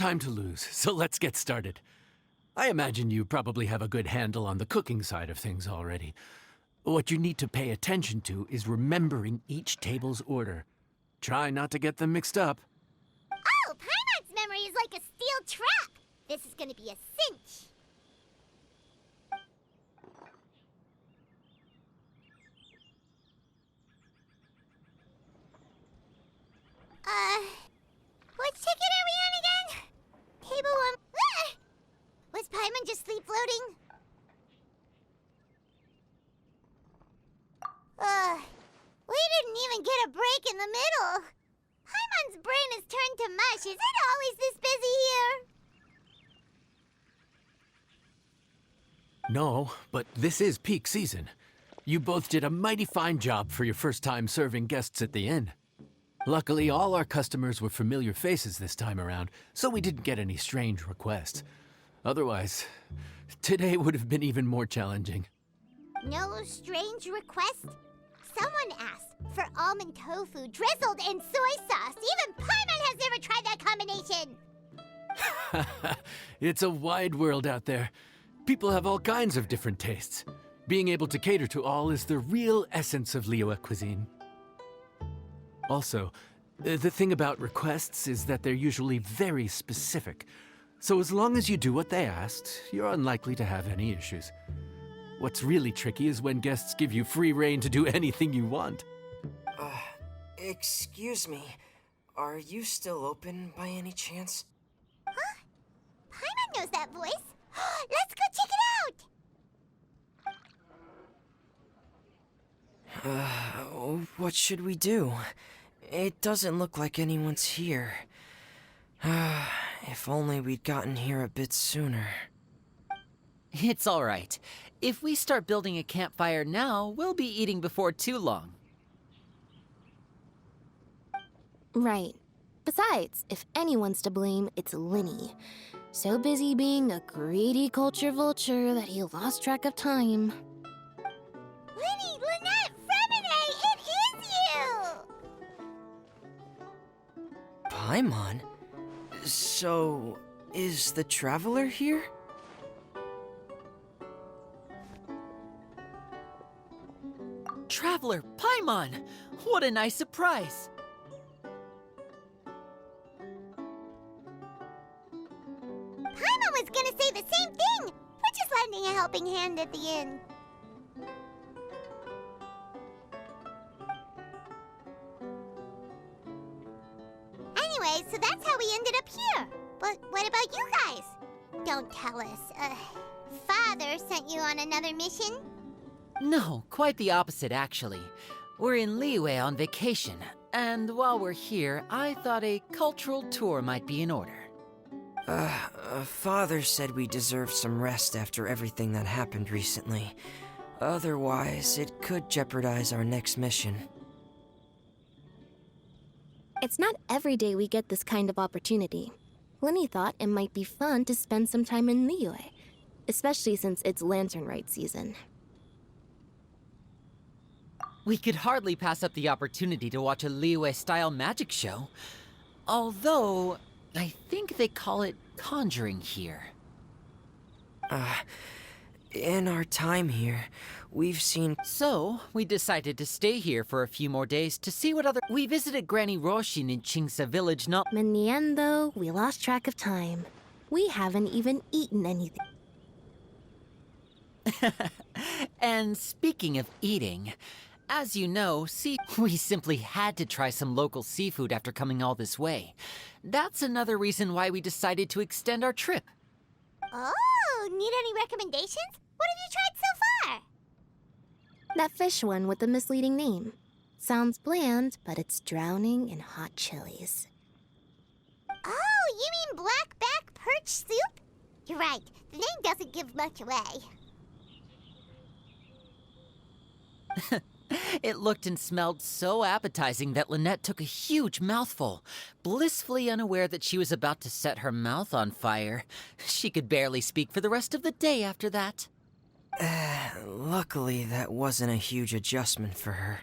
Time to lose, so let's get started. I imagine you probably have a good handle on the cooking side of things already. What you need to pay attention to is remembering each table's order. Try not to get them mixed up. Oh, Paimon's memory is like a steel trap. This is gonna be a cinch. Which ticket are we on again? Table 1. Ah! Was Paimon just sleep floating? We didn't even get a break in the middle. Paimon's brain is turned to mush. Is it always this busy here? No, but this is peak season. You both did a mighty fine job for your first time serving guests at the inn. Luckily, all our customers were familiar faces this time around, so we didn't get any strange requests. Otherwise, today would have been even more challenging. No strange request? Someone asked for almond tofu drizzled in soy sauce. Even Paimon has never tried that combination. It's a wide world out there. People have all kinds of different tastes. Being able to cater to all is the real essence of LIYUE cuisine. Also, the thing about requests is that they're usually very specific. So as long as you do what they asked, you're unlikely to have any issues. What's really tricky is when guests give you free rein to do anything you want. Excuse me. Are you still open by any chance? Huh? Paimon knows that voice. Let's go check it out! What should we do? It doesn't look like anyone's here. If only we'd gotten here a bit sooner. It's all right. If we start building a campfire now, we'll be eating before too long. Right. Besides, if anyone's to blame, it's LYNEY. So busy being a greedy culture vulture that he lost track of time. LYNNEY, LYNNETE, FREMINET, it is you! Paimon? So, is the Traveler here? Traveler, Paimon! What a nice surprise! Paimon was gonna say the same thing! We're just lending a helping hand at the inn. Anyway, so that's how we ended up here. But what about you guys? Don't tell us. Father sent you on another mission? No, quite the opposite, actually. We're in LIYUE on vacation, and while we're here, I thought a cultural tour might be in order. Father said we deserve some rest after everything that happened recently. Otherwise, it could jeopardize our next mission. It's not every day we get this kind of opportunity. LYNNEY thought it might be fun to spend some time in LIYUE, especially since it's lantern rite season. We could hardly pass up the opportunity to watch a LIYUE-style magic show. Although, I think they call it conjuring here. In our time here, we've seen... So, we decided to stay here for a few more days to see what other... We visited Granny Roshin in Chingsa village not... In the end, though, we lost track of time. We haven't even eaten anything. And speaking of eating, as you know, we simply had to try some local seafood after coming all this way. That's another reason why we decided to extend our trip. Oh, need any recommendations? What have you tried so far? That fish one with the misleading name. Sounds bland, but it's drowning in hot chilies. Oh, you mean blackback perch soup? You're right, the name doesn't give much away. It looked and smelled so appetizing that Lynette took a huge mouthful, blissfully unaware that she was about to set her mouth on fire. She could barely speak for the rest of the day after that. Luckily, that wasn't a huge adjustment for her.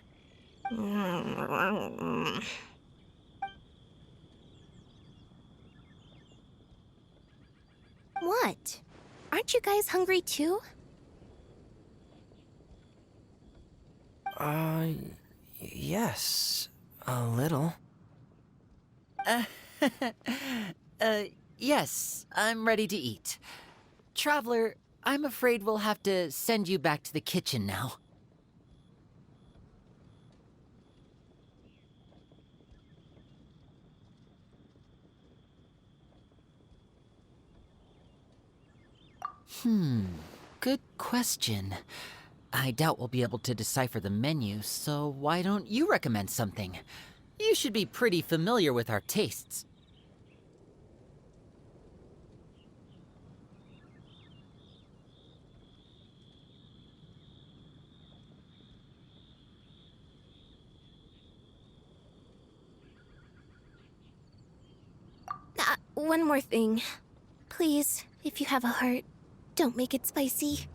What? Aren't you guys hungry too? Yes. A little. Yes, I'm ready to eat. Traveler, I'm afraid we'll have to send you back to the kitchen now. Good question. I doubt we'll be able to decipher the menu, so why don't you recommend something? You should be pretty familiar with our tastes. One more thing. Please, if you have a heart, don't make it spicy.